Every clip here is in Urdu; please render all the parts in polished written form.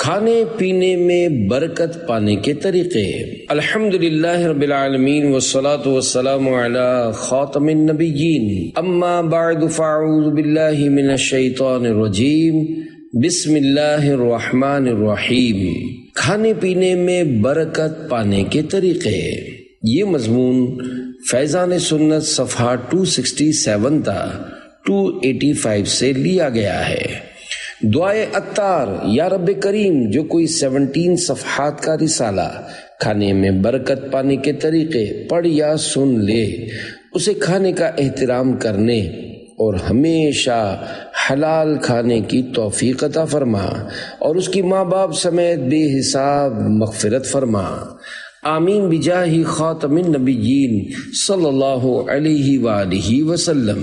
کھانے پینے میں برکت پانے کے طریقے۔ الحمدللہ رب العالمین والصلاة والسلام علی خاتم النبیین، اما بعد فاعوذ باللہ من الشیطان الرجیم، بسم اللہ الرحمن الرحیم۔ کھانے پینے میں برکت پانے کے طریقے، یہ مضمون فیضان سنت صفحہ 267 تا 285 سے لیا گیا ہے۔ دعائے عطار، یا رب کریم، جو کوئی 17 صفحات کا رسالہ کھانے میں برکت پانے کے طریقے پڑھ یا سن لے، اسے کھانے کا احترام کرنے اور ہمیشہ حلال کھانے کی توفیق عطا فرما، اور اس کی ماں باپ سمیت بے حساب مغفرت فرما، آمین بجاہ خاتم النبیین صلی اللہ علیہ وآلہ وسلم۔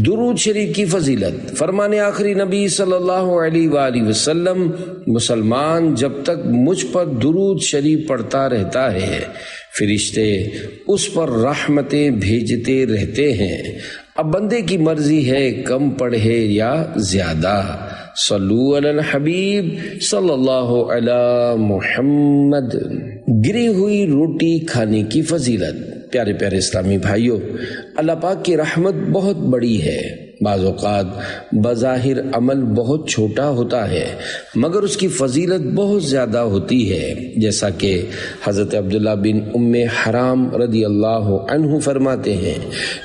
درود شریف کی فضیلت، فرمان آخری نبی صلی اللہ علیہ وآلہ وسلم، مسلمان جب تک مجھ پر درود شریف پڑھتا رہتا ہے، فرشتے اس پر رحمتیں بھیجتے رہتے ہیں۔ اب بندے کی مرضی ہے کم پڑھے یا زیادہ۔ صلو علی الحبیب صلی اللہ علی محمد۔ گری ہوئی روٹی کھانے کی فضیلت۔ پیارے پیارے اسلامی بھائیوں، اللہ پاک کی رحمت بہت بڑی ہے۔ بعض اوقات بظاہر عمل بہت چھوٹا ہوتا ہے مگر اس کی فضیلت بہت زیادہ ہوتی ہے، جیسا کہ حضرت عبداللہ بن ام حرام رضی اللہ عنہ فرماتے ہیں،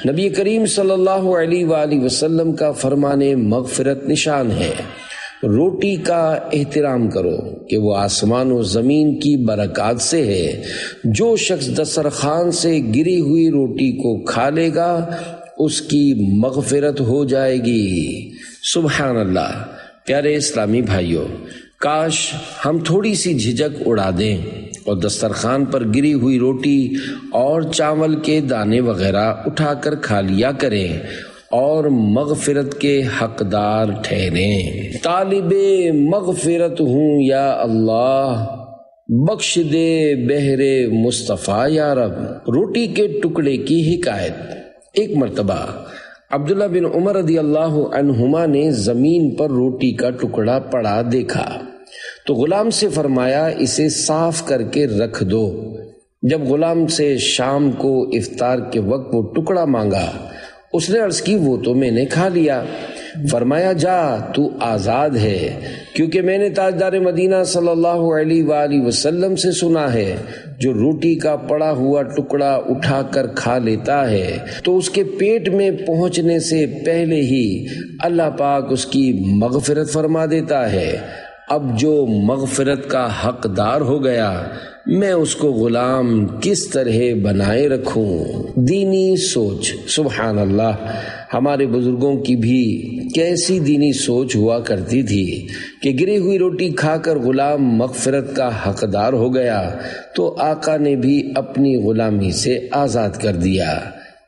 نبی کریم صلی اللہ علیہ وآلہ وسلم کا فرمان مغفرت نشان ہے، روٹی کا احترام کرو کہ وہ آسمان و زمین کی برکات سے ہے۔ جو شخص دسترخوان سے گری ہوئی روٹی کو کھا لے گا اس کی مغفرت ہو جائے گی۔ سبحان اللہ۔ پیارے اسلامی بھائیوں، کاش ہم تھوڑی سی جھجک اڑا دیں اور دسترخوان پر گری ہوئی روٹی اور چاول کے دانے وغیرہ اٹھا کر کھا لیا کریں اور مغفرت کے حقدار ٹھہریں۔ طالب مغفرت ہوں یا اللہ، بخش دے بہر مصطفیٰ یا رب۔ روٹی کے ٹکڑے کی حکایت۔ ایک مرتبہ عبداللہ بن عمر رضی اللہ عنہما نے زمین پر روٹی کا ٹکڑا پڑا دیکھا تو غلام سے فرمایا، اسے صاف کر کے رکھ دو۔ جب غلام سے شام کو افطار کے وقت وہ ٹکڑا مانگا، اس نے عرض کی، وہ تو میں نے کھا لیا۔ فرمایا، جا، تو آزاد ہے، کیونکہ میں نے تاجدار مدینہ صلی اللہ علیہ وآلہ وسلم سے سنا ہے، جو روٹی کا پڑا ہوا ٹکڑا اٹھا کر کھا لیتا ہے تو اس کے پیٹ میں پہنچنے سے پہلے ہی اللہ پاک اس کی مغفرت فرما دیتا ہے۔ اب جو مغفرت کا حقدار ہو گیا، میں اس کو غلام کس طرح بنائے رکھوں؟ دینی سوچ۔ سبحان اللہ، ہمارے بزرگوں کی بھی کیسی دینی سوچ ہوا کرتی تھی کہ گری ہوئی روٹی کھا کر غلام مغفرت کا حقدار ہو گیا تو آقا نے بھی اپنی غلامی سے آزاد کر دیا۔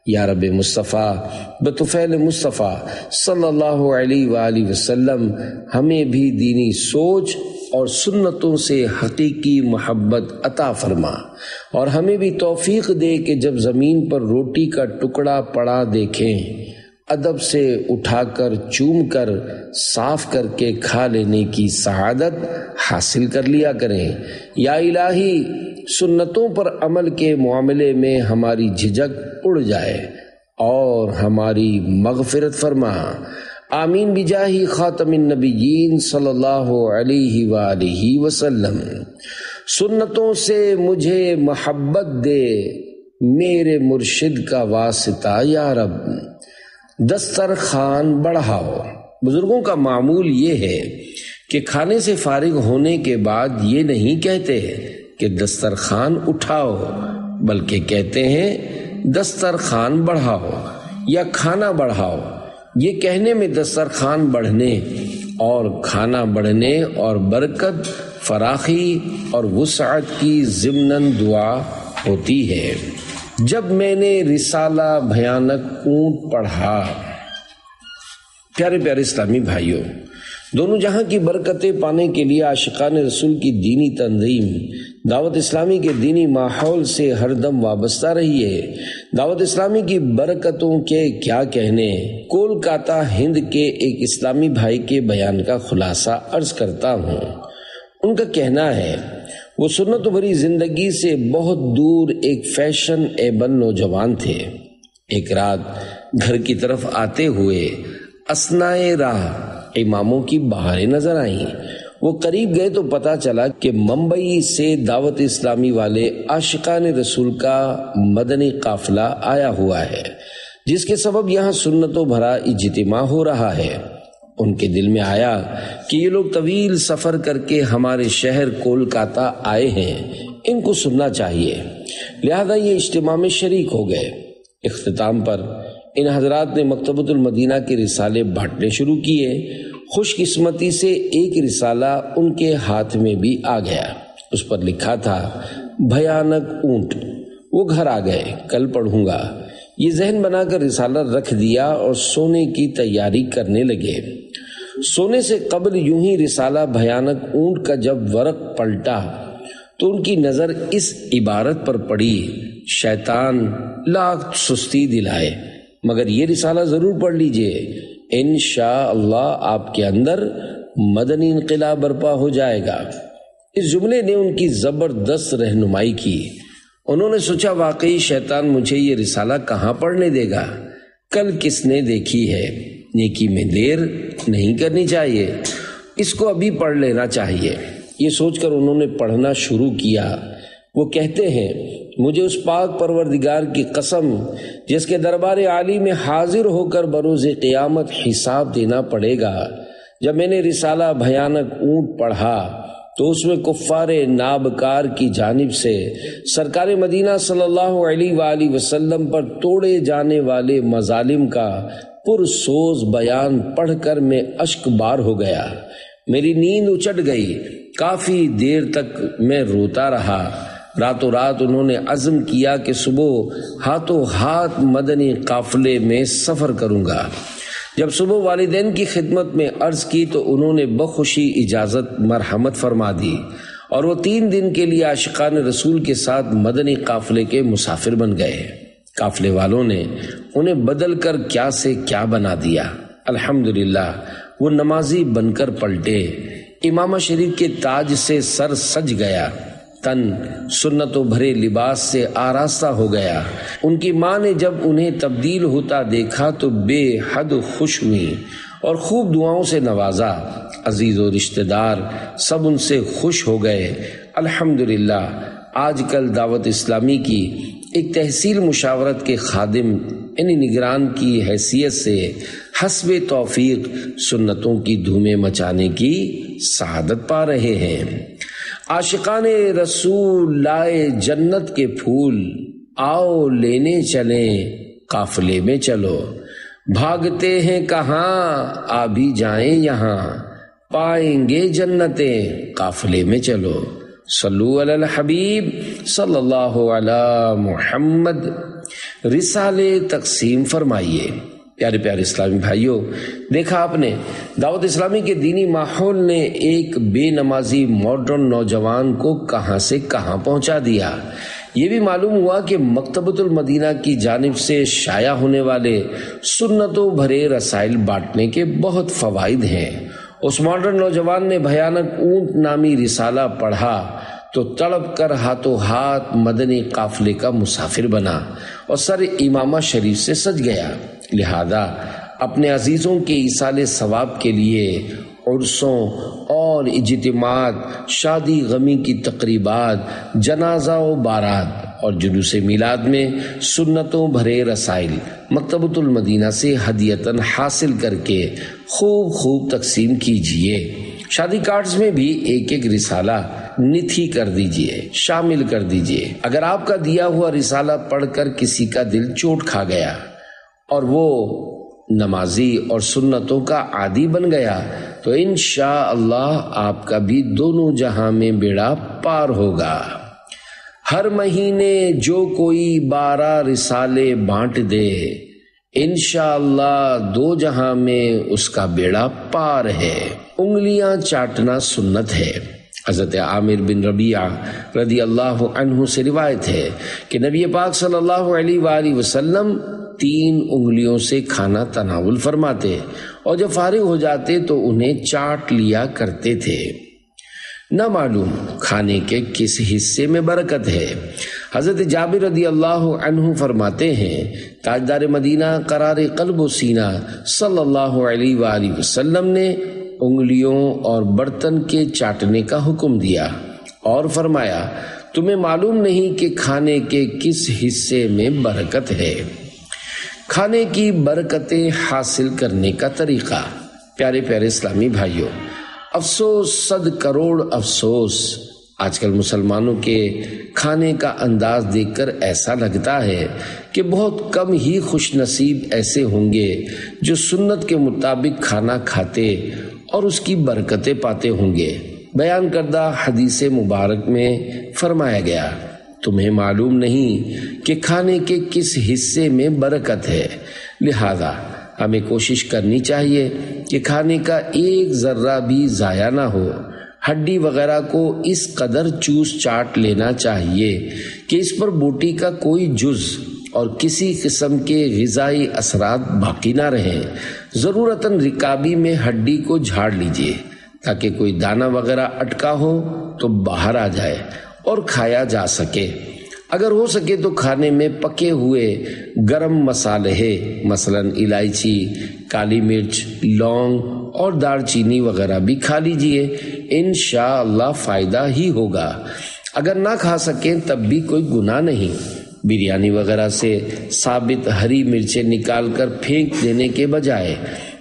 یا رب مصطفیٰ بطفیل مصطفیٰ صلی اللہ علیہ وآلہ وسلم ہمیں بھی دینی سوچ اور سنتوں سے حقیقی محبت عطا فرما، اور ہمیں بھی توفیق دے کہ جب زمین پر روٹی کا ٹکڑا پڑا دیکھیں، ادب سے اٹھا کر چوم کر صاف کر کے کھا لینے کی سعادت حاصل کر لیا کریں۔ یا الہی، سنتوں پر عمل کے معاملے میں ہماری جھجک اڑ جائے اور ہماری مغفرت فرما، آمین بجاہ خاتم النبیین صلی اللہ علیہ وآلہ وسلم۔ سنتوں سے مجھے محبت دے، میرے مرشد کا واسطہ یا رب۔ دسترخوان بڑھاؤ۔ بزرگوں کا معمول یہ ہے کہ کھانے سے فارغ ہونے کے بعد یہ نہیں کہتے کہ دسترخوان اٹھاؤ، بلکہ کہتے ہیں دسترخوان بڑھاؤ یا کھانا بڑھاؤ۔ یہ کہنے میں دسترخوان بڑھنے اور کھانا بڑھنے اور برکت، فراخی اور وسعت کی ضمناً دعا ہوتی ہے۔ جب میں نے رسالہ بھیانک اونٹ پڑھا۔ پیارے پیارے اسلامی بھائیوں، دونوں جہاں کی برکتیں پانے کے لیے عاشقان رسول کی دینی تنظیم دعوت اسلامی کے دینی ماحول سے ہر دم وابستہ رہی ہے۔ دعوت اسلامی کی برکتوں کے کیا کہنے، کولکاتہ ہند کے ایک اسلامی بھائی کے بیان کا خلاصہ عرض کرتا ہوں۔ ان کا کہنا ہے وہ سنت بھری زندگی سے بہت دور ایک فیشن ایبل نوجوان تھے۔ ایک رات گھر کی طرف آتے ہوئے اثنائے راہ اماموں کی بہاریں نظر آئیں۔ وہ قریب گئے تو پتہ چلا کہ ممبئی سے دعوت اسلامی والے عاشقان رسول کا مدنی قافلہ آیا ہوا ہے، جس کے سبب یہاں سنتوں بھرا اجتماع ہو رہا ہے۔ ان کے دل میں آیا کہ یہ لوگ طویل سفر کر کے ہمارے شہر کولکاتہ آئے ہیں، ان کو سننا چاہیے، لہذا یہ اجتماع میں شریک ہو گئے۔ اختتام پر ان حضرات نے مکتبۃ المدینہ کے رسالے بانٹنے شروع کیے۔ خوش قسمتی سے ایک رسالہ ان کے ہاتھ میں بھی آ گیا۔ اس پر لکھا تھا بھیانک اونٹ۔ وہ گھر آ گئے، کل پڑھوں گا، یہ ذہن بنا کر رسالہ رکھ دیا اور سونے کی تیاری کرنے لگے۔ سونے سے قبل یوں ہی رسالہ بھیانک اونٹ کا جب ورق پلٹا تو ان کی نظر اس عبارت پر پڑی، شیطان لاکھ سستی دلائے مگر یہ رسالہ ضرور پڑھ لیجئے، انشاءاللہ آپ کے اندر مدنی انقلاب برپا ہو جائے گا۔ اس جملے نے ان کی زبردست رہنمائی کی۔ انہوں نے سوچا واقعی شیطان مجھے یہ رسالہ کہاں پڑھنے دے گا، کل کس نے دیکھی ہے، نیکی میں دیر نہیں کرنی چاہیے، اس کو ابھی پڑھ لینا چاہیے۔ یہ سوچ کر انہوں نے پڑھنا شروع کیا۔ وہ کہتے ہیں مجھے اس پاک پروردگار کی قسم جس کے دربار عالی میں حاضر ہو کر بروز قیامت حساب دینا پڑے گا، جب میں نے رسالہ بھیانک اونٹ پڑھا تو اس میں کفار نابکار کی جانب سے سرکار مدینہ صلی اللہ علیہ وآلہ وسلم پر توڑے جانے والے مظالم کا پرسوز بیان پڑھ کر میں اشک بار ہو گیا۔ میری نیند اچٹ گئی، کافی دیر تک میں روتا رہا۔ راتوں رات انہوں نے عزم کیا کہ صبح ہاتھوں ہاتھ مدنی قافلے میں سفر کروں گا۔ جب صبح والدین کی خدمت میں عرض کی تو انہوں نے بخوشی اجازت مرحمت فرما دی اور وہ 3 دن کے لیے عاشقان رسول کے ساتھ مدنی قافلے کے مسافر بن گئے۔ قافلے والوں نے انہیں بدل کر کیا سے کیا بنا دیا۔ الحمدللہ وہ نمازی بن کر پلٹے، امامہ شریف کے تاج سے سر سج گیا، تن سنتوں بھرے لباس سے آراستہ ہو گیا۔ ان کی ماں نے جب انہیں تبدیل ہوتا دیکھا تو بے حد خوش ہوئی اور خوب دعاؤں سے نوازا۔ عزیز و رشتہ دار سب ان سے خوش ہو گئے۔ الحمدللہ آج کل دعوت اسلامی کی ایک تحصیل مشاورت کے خادم یعنی نگران کی حیثیت سے حسب توفیق سنتوں کی دھومیں مچانے کی سعادت پا رہے ہیں۔ عاشقان رسول لائے جنت کے پھول، آؤ لینے چلیں قافلے میں چلو، بھاگتے ہیں کہاں آ بھی جائیں یہاں، پائیں گے جنتیں قافلے میں چلو۔ صلو علی الحبیب صلی اللہ علی محمد۔ رسالے تقسیم فرمائیے۔ پیارے پیارے اسلامی بھائیوں، دیکھا آپ نے دعوت اسلامی کے دینی ماحول نے ایک بے نمازی ماڈرن نوجوان کو کہاں سے کہاں پہنچا دیا۔ یہ بھی معلوم ہوا کہ مکتبۃ المدینہ کی جانب سے شائع ہونے والے سنتوں بھرے رسائل بانٹنے کے بہت فوائد ہیں۔ اس ماڈرن نوجوان نے بھیانک اونٹ نامی رسالہ پڑھا تو تڑپ کر ہاتھوں ہاتھ مدنی قافلے کا مسافر بنا اور سر امامہ شریف سے سج گیا۔ لہذا اپنے عزیزوں کے ایصال ثواب کے لیے عرسوں اور اجتماعات، شادی غمی کی تقریبات، جنازہ و بارات اور جلوس میلاد میں سنتوں بھرے رسائل مکتبۃ المدینہ سے ہدیتاً حاصل کر کے خوب تقسیم کیجیے۔ شادی کارڈز میں بھی ایک ایک رسالہ نتھی کر دیجیے، شامل کر دیجیے۔ اگر آپ کا دیا ہوا رسالہ پڑھ کر کسی کا دل چوٹ کھا گیا اور وہ نمازی اور سنتوں کا عادی بن گیا تو انشاءاللہ آپ کا بھی دونوں جہاں میں بیڑا پار ہوگا۔ ہر مہینے جو کوئی 12 رسالے بانٹ دے انشاءاللہ 2 جہاں میں اس کا بیڑا پار ہے۔ انگلیاں چاٹنا سنت ہے۔ حضرت عامر بن ربیعہ رضی اللہ عنہ سے روایت ہے کہ نبی پاک صلی اللہ علیہ وآلہ وسلم 3 انگلیوں سے کھانا تناول فرماتے اور جب فارغ ہو جاتے تو انہیں چاٹ لیا کرتے تھے۔ نہ معلوم کھانے کے کس حصے میں برکت ہے۔ حضرت جابر رضی اللہ عنہ فرماتے ہیں تاجدار مدینہ قرار قلب و سینہ صلی اللہ علیہ وآلہ وسلم نے انگلیوں اور برتن کے چاٹنے کا حکم دیا اور فرمایا تمہیں معلوم نہیں کہ کھانے کے کس حصے میں برکت ہے۔ کھانے کی برکتیں حاصل کرنے کا طریقہ۔ پیارے پیارے اسلامی بھائیوں، افسوس، 100 کروڑ افسوس، آج کل مسلمانوں کے کھانے کا انداز دیکھ کر ایسا لگتا ہے کہ بہت کم ہی خوش نصیب ایسے ہوں گے جو سنت کے مطابق کھانا کھاتے اور اس کی برکتیں پاتے ہوں گے۔ بیان کردہ حدیث مبارک میں فرمایا گیا تمہیں معلوم نہیں کہ کھانے کے کس حصے میں برکت ہے، لہذا ہمیں کوشش کرنی چاہیے کہ کھانے کا ایک ذرہ بھی ضائع نہ ہو۔ ہڈی وغیرہ کو اس قدر چوس چاٹ لینا چاہیے کہ اس پر بوٹی کا کوئی جز اور کسی قسم کے غذائی اثرات باقی نہ رہیں۔ ضرورتاً رکابی میں ہڈی کو جھاڑ لیجیے تاکہ کوئی دانہ وغیرہ اٹکا ہو تو باہر آ جائے اور کھایا جا سکے۔ اگر ہو سکے تو کھانے میں پکے ہوئے گرم مصالحے مثلاً الائچی، کالی مرچ، لونگ اور دار چینی وغیرہ بھی کھا لیجئے، انشاءاللہ فائدہ ہی ہوگا۔ اگر نہ کھا سکیں تب بھی کوئی گناہ نہیں۔ بریانی وغیرہ سے ثابت ہری مرچیں نکال کر پھینک دینے کے بجائے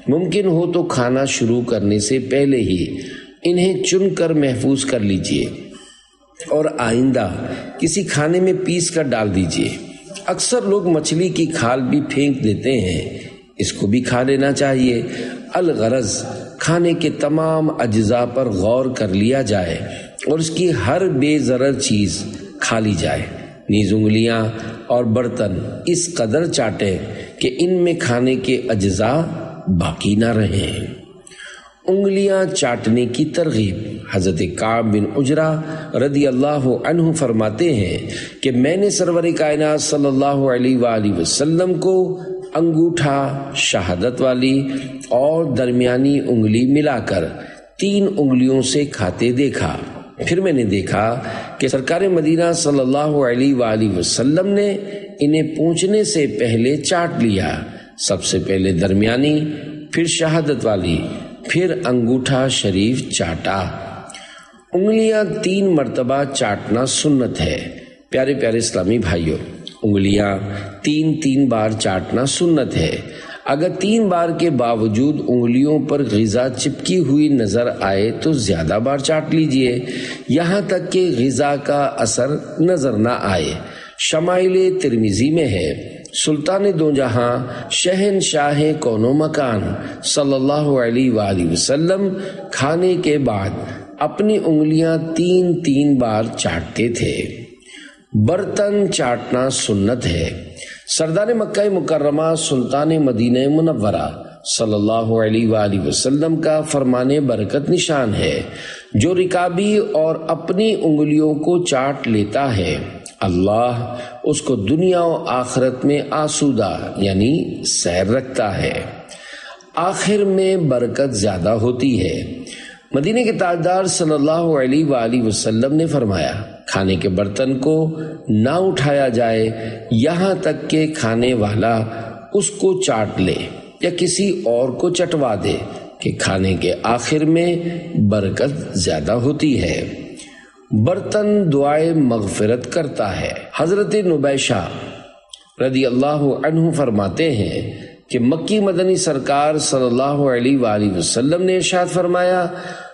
ممکن ہو تو کھانا شروع کرنے سے پہلے ہی انہیں چن کر محفوظ کر لیجئے اور آئندہ کسی کھانے میں پیس کر ڈال دیجئے۔ اکثر لوگ مچھلی کی کھال بھی پھینک دیتے ہیں، اس کو بھی کھا لینا چاہیے۔ الغرض کھانے کے تمام اجزاء پر غور کر لیا جائے اور اس کی ہر بے ضرر چیز کھا لی جائے۔ نیز انگلیاں اور برتن اس قدر چاٹیں کہ ان میں کھانے کے اجزاء باقی نہ رہیں۔ انگلیاں چاٹنے کی ترغیب۔ حضرت کعب بن عجرہ رضی اللہ عنہ فرماتے ہیں کہ میں نے سرور کائنات صلی اللہ علیہ وآلہ وسلم کو انگوٹھا، شہادت والی اور درمیانی انگلی ملا کر 3 انگلیوں سے کھاتے دیکھا۔ پھر میں نے دیکھا کہ سرکار مدینہ صلی اللہ علیہ وآلہ وسلم نے انہیں پہنچنے سے پہلے چاٹ لیا، سب سے پہلے درمیانی، پھر شہادت والی، پھر انگوٹھا شریف چاٹا۔ انگلیاں 3 مرتبہ چاٹنا سنت ہے۔ پیارے پیارے اسلامی بھائیوں، انگلیاں 3 بار چاٹنا سنت ہے۔ اگر 3 بار کے باوجود انگلیوں پر غذا چپکی ہوئی نظر آئے تو زیادہ بار چاٹ لیجئے، یہاں تک کہ غذا کا اثر نظر نہ آئے۔ شمائل ترمذی میں ہے سلطان دو جہاں شہنشاہ کون و مکان صلی اللہ علیہ وآلہ وسلم کھانے کے بعد اپنی انگلیاں 3 بار چاٹتے تھے۔ برتن چاٹنا سنت ہے۔ سردار مکہ مکرمہ سلطان مدینہ منورہ صلی اللہ علیہ وآلہ وسلم کا فرمان برکت نشان ہے، جو رکابی اور اپنی انگلیوں کو چاٹ لیتا ہے اللہ اس کو دنیا و آخرت میں آسودہ یعنی سیر رکھتا ہے، آخر میں برکت زیادہ ہوتی ہے۔ مدینہ کے تاجدار صلی اللہ علیہ وآلہ وسلم نے فرمایا کھانے کے برتن کو نہ اٹھایا جائے یہاں تک کہ کھانے والا اس کو چاٹ لے یا کسی اور کو چٹوا دے کہ کھانے کے آخر میں برکت زیادہ ہوتی ہے۔ برتن دعائے مغفرت کرتا ہے۔ حضرت نبیشہ رضی اللہ عنہ فرماتے ہیں کہ مکی مدنی سرکار صلی اللہ علیہ وآلہ وسلم نے ارشاد فرمایا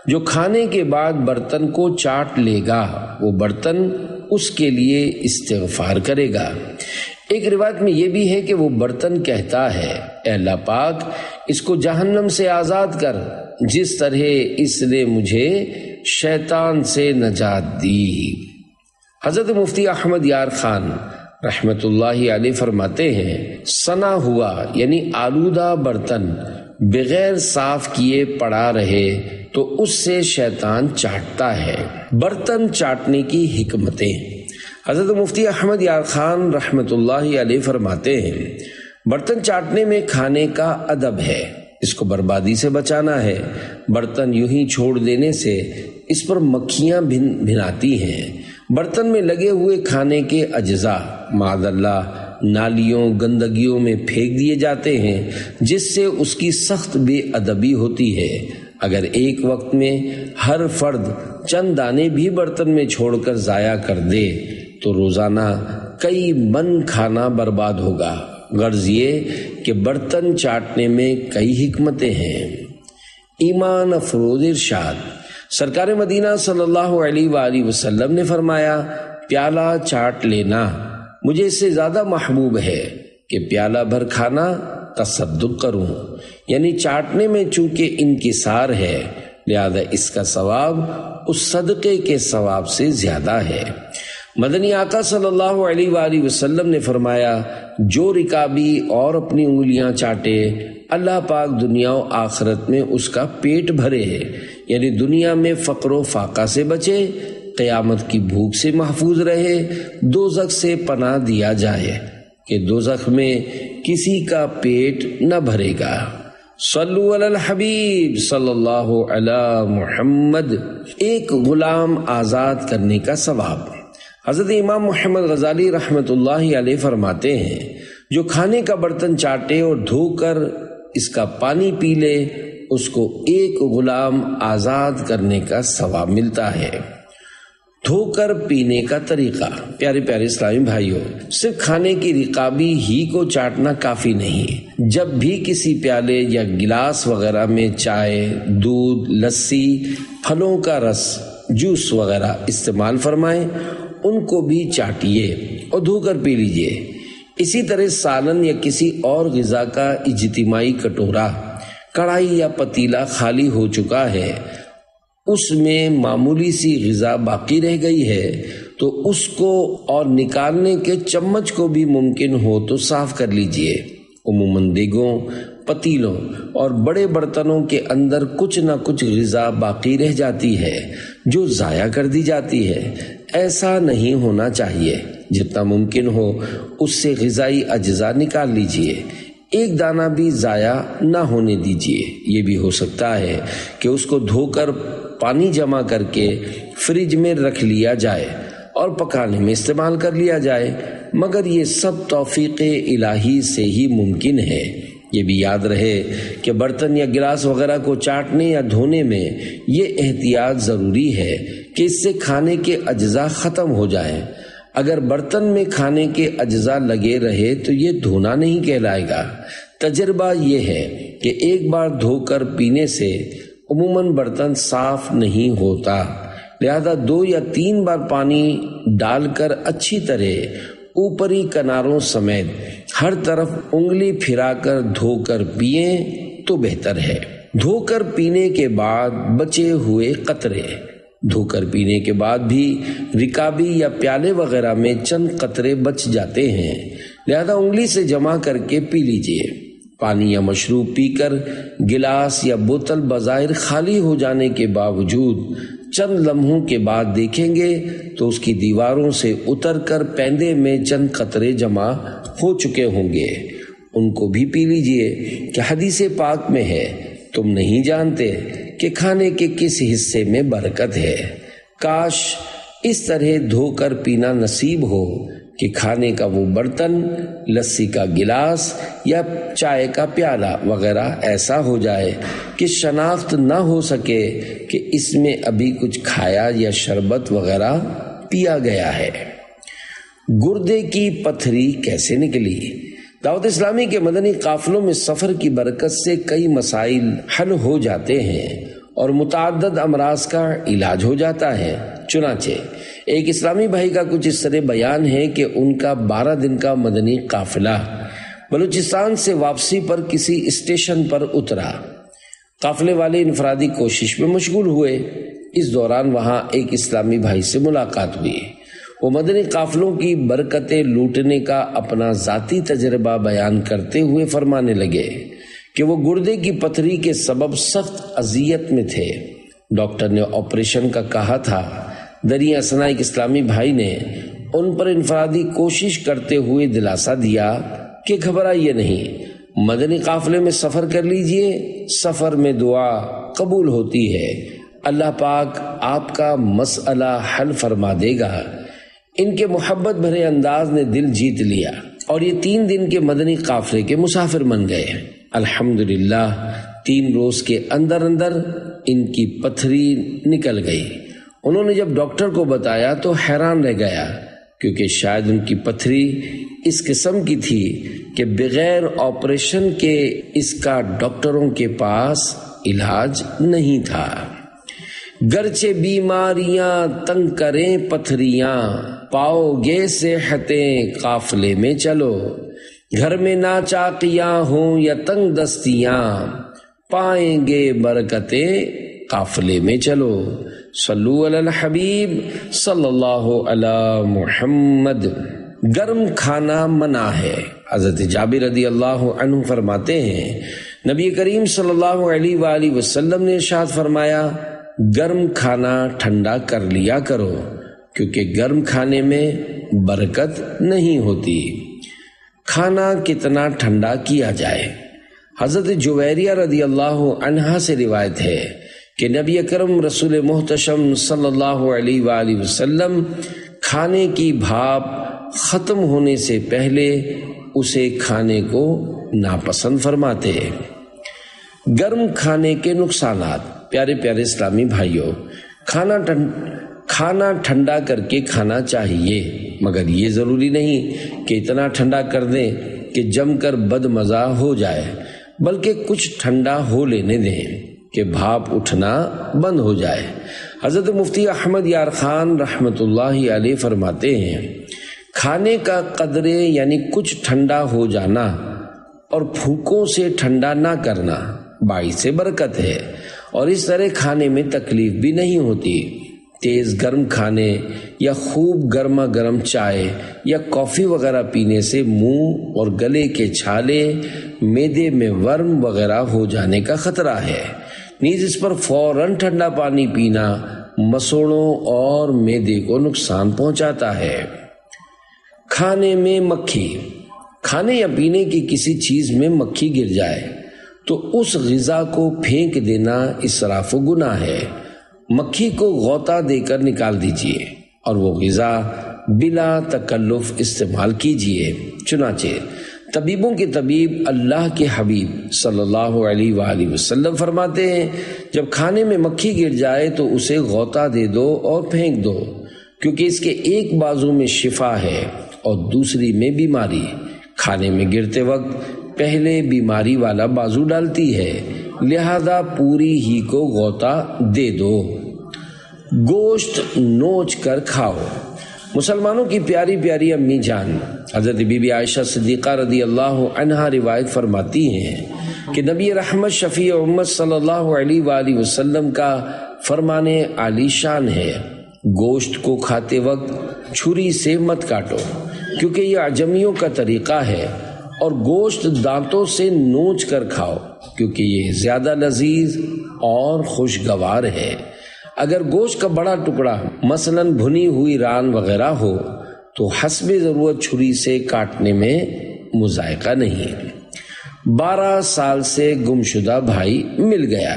جو کھانے کے بعد برتن کو چاٹ لے گا وہ برتن اس کے لیے استغفار کرے گا۔ ایک روایت میں یہ بھی ہے کہ وہ برتن کہتا ہے اے اللہ پاک اس کو جہنم سے آزاد کر جس طرح اس نے مجھے شیطان سے نجات دی۔ حضرت مفتی احمد یار خان رحمت اللہ علیہ فرماتے ہیں سنا ہوا یعنی آلودہ برتن بغیر صاف کیے پڑا رہے تو اس سے شیطان چاٹتا ہے۔ برتن چاٹنے کی حکمتیں۔ حضرت مفتی احمد یار خان رحمت اللہ علیہ فرماتے ہیں برتن چاٹنے میں کھانے کا ادب ہے، اس کو بربادی سے بچانا ہے۔ برتن یوں ہی چھوڑ دینے سے اس پر مکھیاں بھناتی ہیں۔ برتن میں لگے ہوئے کھانے کے اجزاء معاذ اللہ نالیوں گندگیوں میں پھینک دیے جاتے ہیں، جس سے اس کی سخت بے ادبی ہوتی ہے۔ اگر ایک وقت میں ہر فرد چند دانے بھی برتن میں چھوڑ کر ضائع کر دے تو روزانہ کئی من کھانا برباد ہوگا۔ غرض یہ کہ برتن چاٹنے میں کئی حکمتیں ہیں۔ ایمان افروز ارشاد، سرکار مدینہ صلی اللہ علیہ وآلہ وسلم نے فرمایا، پیالہ چاٹ لینا مجھے اس سے زیادہ محبوب ہے کہ پیالہ بھر کھانا تصدق کروں، یعنی چاٹنے میں چونکہ انکسار ہے لہذا اس کا ثواب اس صدقے کے ثواب سے زیادہ ہے۔ مدنی آقا صلی اللہ علیہ وآلہ وسلم نے فرمایا، جو رکابی اور اپنی انگلیاں چاٹے اللہ پاک دنیا و آخرت میں اس کا پیٹ بھرے، یعنی دنیا میں فقر و فاقہ سے بچے، قیامت کی بھوک سے محفوظ رہے، دوزخ سے پناہ دیا جائے کہ دوزخ میں کسی کا پیٹ نہ بھرے گا۔ صلو علی الحبیب صلی اللہ علی محمد۔ ایک غلام آزاد کرنے کا ثواب۔ حضرت امام محمد غزالی رحمۃ اللہ علیہ فرماتے ہیں، جو کھانے کا برتن چاٹے اور دھو کر اس کا پانی پی لے اس کو ایک غلام آزاد کرنے کا ثواب ملتا ہے۔ دھو کر پینے کا طریقہ۔ پیارے پیارے اسلامی بھائیوں، صرف کھانے کی رکابی ہی کو چاٹنا کافی نہیں، جب بھی کسی پیالے یا گلاس وغیرہ میں چائے، دودھ، لسی، پھلوں کا رس، جوس وغیرہ استعمال فرمائیں ان کو بھی چاٹیے اور دھو کر پی لیجیے۔ اسی طرح سالن یا کسی اور غذا کا اجتماعی کٹورا، کڑھائی یا پتیلا خالی ہو چکا ہے، اس میں معمولی سی غذا باقی رہ گئی ہے تو اس کو اور نکالنے کے چمچ کو بھی ممکن ہو تو صاف کر لیجئے۔ عموماً دیگوں، پتیلوں اور بڑے برتنوں کے اندر کچھ نہ کچھ غذا باقی رہ جاتی ہے جو ضائع کر دی جاتی ہے۔ ایسا نہیں ہونا چاہیے، جتنا ممکن ہو اس سے غذائی اجزاء نکال لیجئے، ایک دانہ بھی ضائع نہ ہونے دیجئے۔ یہ بھی ہو سکتا ہے کہ اس کو دھو کر پانی جمع کر کے فریج میں رکھ لیا جائے اور پکانے میں استعمال کر لیا جائے، مگر یہ سب توفیق الہی سے ہی ممکن ہے۔ یہ بھی یاد رہے کہ برتن یا گلاس وغیرہ کو چاٹنے یا دھونے میں یہ احتیاط ضروری ہے کہ اس سے کھانے کے اجزاء ختم ہو جائیں۔ اگر برتن میں کھانے کے اجزاء لگے رہے تو یہ دھونا نہیں کہلائے گا۔ تجربہ یہ ہے کہ ایک بار دھو کر پینے سے عموماً برتن صاف نہیں ہوتا، لہذا 2 یا 3 بار پانی ڈال کر اچھی طرح اوپری کناروں سمیت ہر طرف انگلی پھرا کر دھو کر پئیں تو بہتر ہے۔ دھو کر پینے کے بعد بچے ہوئے قطرے۔ دھو کر پینے کے بعد بھی رکابی یا پیالے وغیرہ میں چند قطرے بچ جاتے ہیں، لہذا انگلی سے جمع کر کے پی لیجئے۔ پانی یا مشروب پی کر گلاس یا بوتل بظاہر خالی ہو جانے کے باوجود چند لمحوں کے بعد دیکھیں گے تو اس کی دیواروں سے اتر کر پیندے میں چند قطرے جمع ہو چکے ہوں گے، ان کو بھی پی لیجئے کہ حدیث پاک میں ہے، تم نہیں جانتے کہ کھانے کے کس حصے میں برکت ہے۔ کاش اس طرح دھو کر پینا نصیب ہو کہ کھانے کا وہ برتن، لسی کا گلاس یا چائے کا پیالہ وغیرہ ایسا ہو جائے کہ شناخت نہ ہو سکے کہ اس میں ابھی کچھ کھایا یا شربت وغیرہ پیا گیا ہے۔ گردے کی پتھری کیسے نکلی؟ دعوت اسلامی کے مدنی قافلوں میں سفر کی برکت سے کئی مسائل حل ہو جاتے ہیں اور متعدد امراض کا علاج ہو جاتا ہے۔ چنانچہ ایک اسلامی بھائی کا کچھ اس طرح بیان ہے کہ ان کا 12 دن کا مدنی قافلہ بلوچستان سے واپسی پر کسی اسٹیشن پر اترا۔ قافلے والے انفرادی کوشش میں مشغول ہوئے۔ اس دوران وہاں ایک اسلامی بھائی سے ملاقات ہوئی۔ وہ مدنی قافلوں کی برکتیں لوٹنے کا اپنا ذاتی تجربہ بیان کرتے ہوئے فرمانے لگے کہ وہ گردے کی پتھری کے سبب سخت اذیت میں تھے۔ ڈاکٹر نے آپریشن کا کہا تھا۔ دریں اثنا ایک اسلامی بھائی نے ان پر انفرادی کوشش کرتے ہوئے دلاسا دیا کہ گھبرائیے نہیں، مدنی قافلے میں سفر کر لیجئے، سفر میں دعا قبول ہوتی ہے، اللہ پاک آپ کا مسئلہ حل فرما دے گا۔ ان کے محبت بھرے انداز نے دل جیت لیا اور یہ 3 دن کے مدنی قافلے کے مسافر بن گئے۔ الحمدللہ 3 روز کے اندر ان کی پتھری نکل گئی۔ انہوں نے جب ڈاکٹر کو بتایا تو حیران رہ گیا، کیونکہ شاید ان کی پتھری اس قسم کی تھی کہ بغیر آپریشن کے اس کا ڈاکٹروں کے پاس علاج نہیں تھا۔ گرچہ بیماریاں تنگ کریں پتھریاں، پاؤ گے صحتیں قافلے میں چلو۔ گھر میں ناچاقیاں ہوں یا تنگ دستیاں، پائیں گے برکتیں قافلے میں چلو۔ صلو علی الحبیب صلی اللہ علی محمد۔ گرم کھانا منع ہے۔ حضرت جابر رضی اللہ عنہ فرماتے ہیں، نبی کریم صلی اللہ علیہ وآلہ وسلم نے ارشاد فرمایا، گرم کھانا ٹھنڈا کر لیا کرو، کیونکہ گرم کھانے میں برکت نہیں ہوتی۔ کھانا کتنا ٹھنڈا کیا جائے؟ حضرت جویریہ رضی اللہ عنہا سے روایت ہے کہ نبی اکرم رسول محتشم صلی اللہ علیہ وآلہ وسلم کھانے کی بھاپ ختم ہونے سے پہلے اسے کھانے کو ناپسند فرماتے۔ گرم کھانے کے نقصانات۔ پیارے پیارے اسلامی بھائیوں، کھانا ٹھنڈا کر کے کھانا چاہیے، مگر یہ ضروری نہیں کہ اتنا ٹھنڈا کر دیں کہ جم کر بد مزہ ہو جائے، بلکہ کچھ ٹھنڈا ہو لینے دیں کہ بھاپ اٹھنا بند ہو جائے۔ حضرت مفتی احمد یار خان رحمت اللہ علیہ فرماتے ہیں، کھانے کا قدرے یعنی کچھ ٹھنڈا ہو جانا اور پھوکوں سے ٹھنڈا نہ کرنا باعث برکت ہے، اور اس طرح کھانے میں تکلیف بھی نہیں ہوتی۔ تیز گرم کھانے یا خوب گرما گرم چائے یا کافی وغیرہ پینے سے منہ اور گلے کے چھالے، معدے میں ورم وغیرہ ہو جانے کا خطرہ ہے۔ نیز اس پر فوراً ٹھنڈا پانی پینا مسوڑوں اور معدے کو نقصان پہنچاتا ہے۔ کھانے میں مکھی۔ کھانے یا پینے کی کسی چیز میں مکھی گر جائے تو اس غذا کو پھینک دینا اسراف و گناہ ہے۔ مکھی کو غوطہ دے کر نکال دیجیے اور وہ غذا بلا تکلف استعمال کیجیے۔ چنانچہ طبیبوں کے طبیب اللہ کے حبیب صلی اللہ علیہ وآلہ وسلم فرماتے ہیں، جب کھانے میں مکھی گر جائے تو اسے غوطہ دے دو اور پھینک دو، کیونکہ اس کے ایک بازو میں شفا ہے اور دوسری میں بیماری۔ کھانے میں گرتے وقت پہلے بیماری والا بازو ڈالتی ہے، لہذا پوری ہی کو غوطہ دے دو۔ گوشت نوچ کر کھاؤ۔ مسلمانوں کی پیاری پیاری امی جان حضرت بی بی عائشہ صدیقہ رضی اللہ عنہا روایت فرماتی ہیں کہ نبی رحمت شفیع امت صلی اللہ علیہ وآلہ وسلم کا فرمان عالی شان ہے، گوشت کو کھاتے وقت چھری سے مت کاٹو، کیونکہ یہ عجمیوں کا طریقہ ہے، اور گوشت دانتوں سے نوچ کر کھاؤ، کیونکہ یہ زیادہ لذیذ اور خوشگوار ہے۔ اگر گوشت کا بڑا ٹکڑا مثلاً بھنی ہوئی ران وغیرہ ہو تو حسب ضرورت چھری سے کاٹنے میں مذائقہ نہیں۔ 12 سال سے گمشدہ بھائی مل گیا۔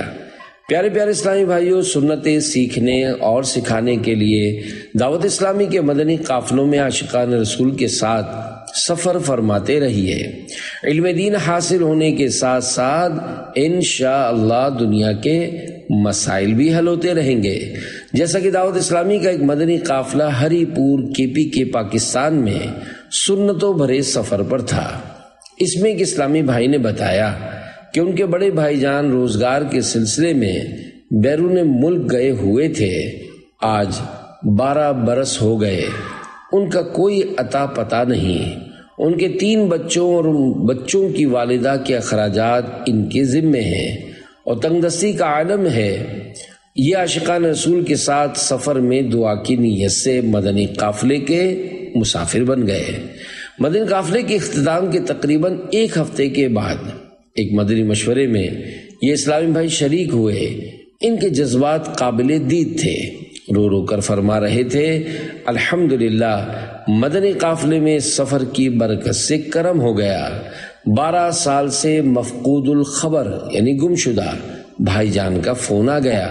پیارے پیارے اسلامی بھائیوں، سنتیں سیکھنے اور سکھانے کے لیے دعوت اسلامی کے مدنی قافلوں میں عاشقان رسول کے ساتھ سفر فرماتے رہیے۔ علم دین حاصل ہونے کے ساتھ ساتھ انشاءاللہ دنیا کے مسائل بھی حل ہوتے رہیں گے، جیسا کہ دعوت اسلامی کا ایک مدنی قافلہ ہری پور KP کے پاکستان میں سنتوں بھرے سفر پر تھا۔ اس میں ایک اسلامی بھائی نے بتایا کہ ان کے بڑے بھائی جان روزگار کے سلسلے میں بیرون ملک گئے ہوئے تھے، آج 12 برس ہو گئے، ان کا کوئی عطا پتہ نہیں۔ ان کے 3 بچوں اور ان بچوں کی والدہ کے اخراجات ان کے ذمے ہیں اور تنگ دستی کا عالم ہے۔ یہ عاشقان رسول کے ساتھ سفر میں دعا کی نیت سے مدنی قافلے کے مسافر بن گئے۔ مدنی قافلے کے اختتام کے تقریباً 1 ہفتے کے بعد ایک مدنی مشورے میں یہ اسلامی بھائی شریک ہوئے۔ ان کے جذبات قابل دید تھے، رو رو کر فرما رہے تھے، الحمدللہ مدنی قافلے میں سفر کی برکت سے کرم ہو گیا، 12 سال سے مفقود الخبر یعنی گمشدہ بھائی جان کا فون آ گیا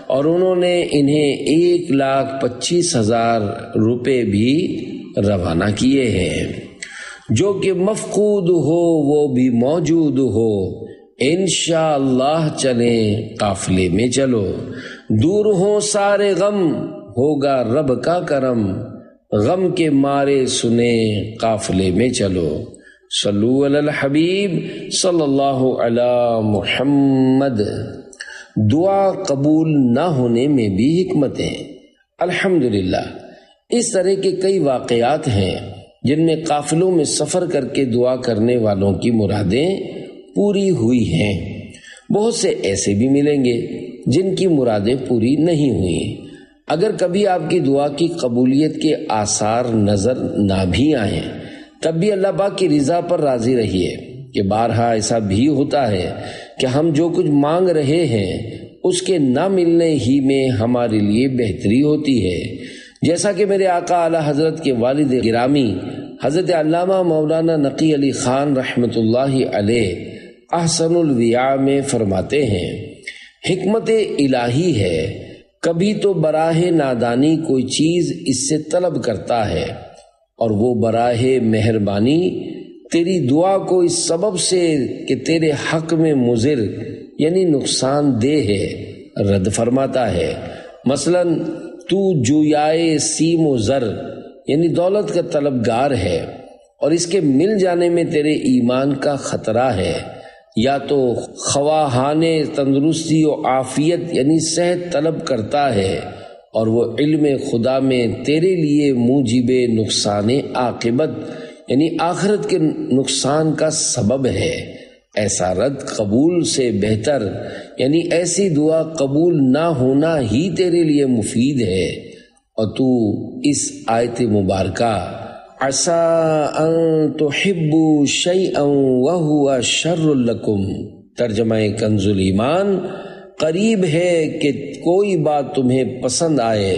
اور انہوں نے انہیں 1,25,000 روپے بھی روانہ کیے ہیں۔ جو کہ مفقود ہو وہ بھی موجود ہو، انشاءاللہ چلیں قافلے میں چلو، دور ہوں سارے غم ہوگا رب کا کرم، غم کے مارے سنیں قافلے میں چلو۔ صلو علی الحبیب صلی اللہ علی محمد۔ دعا قبول نہ ہونے میں بھی حکمتیں۔ الحمدللہ اس طرح کے کئی واقعات ہیں جن میں قافلوں میں سفر کر کے دعا کرنے والوں کی مرادیں پوری ہوئی ہیں۔ بہت سے ایسے بھی ملیں گے جن کی مرادیں پوری نہیں ہوئیں۔ اگر کبھی آپ کی دعا کی قبولیت کے آثار نظر نہ بھی آئیں تب بھی اللہ پاک کی رضا پر راضی رہیے کہ بارہا ایسا بھی ہوتا ہے کہ ہم جو کچھ مانگ رہے ہیں اس کے نہ ملنے ہی میں ہمارے لیے بہتری ہوتی ہے، جیسا کہ میرے آقا اعلیٰ حضرت کے والد گرامی حضرت علامہ مولانا نقی علی خان رحمۃ اللہ علیہ احسن الویاء میں فرماتے ہیں، حکمت الہی ہے، کبھی تو براہ نادانی کوئی چیز اس سے طلب کرتا ہے اور وہ براہ مہربانی تیری دعا کو اس سبب سے کہ تیرے حق میں مضر یعنی نقصان دہ ہے رد فرماتا ہے۔ مثلا تو جویائے سیم و زر یعنی دولت کا طلبگار ہے اور اس کے مل جانے میں تیرے ایمان کا خطرہ ہے، یا تو خواہان تندرستی و عافیت یعنی صحت طلب کرتا ہے اور وہ علم خدا میں تیرے لیے موجب نقصان عاقبت یعنی آخرت کے نقصان کا سبب ہے، ایسا رد قبول سے بہتر یعنی ایسی دعا قبول نہ ہونا ہی تیرے لیے مفید ہے۔ اور تو اس آیت مبارکہ عَسَىٰ أَن تُحِبُّوا شَيْئًا وَهُوَ شَرٌّ لَكُمْ ترجمہ کنز الایمان، قریب ہے کہ کوئی بات تمہیں پسند آئے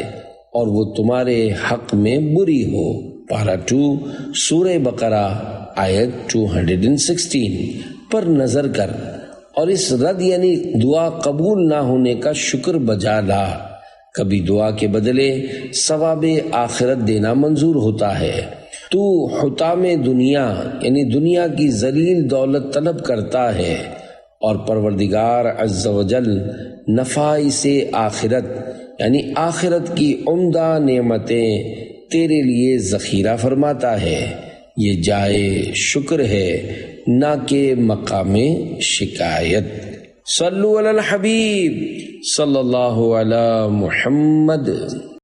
اور وہ تمہارے حق میں بری ہو۔ پارہ 2 سورہ بقرہ آیت 216 پر نظر کر اور اس رد یعنی دعا قبول نہ ہونے کا شکر بجا لا۔ کبھی دعا کے بدلے ثواب آخرت دینا منظور ہوتا ہے۔ تو حطام دنیا یعنی دنیا کی ذلیل دولت طلب کرتا ہے اور پروردگار عز و جل نفائس آخرت یعنی آخرت کی عمدہ نعمتیں تیرے لیے ذخیرہ فرماتا ہے۔ یہ جائے شکر ہے نہ کہ مقام شکایت۔ صلو علی الحبیب صلی اللہ علی محمد۔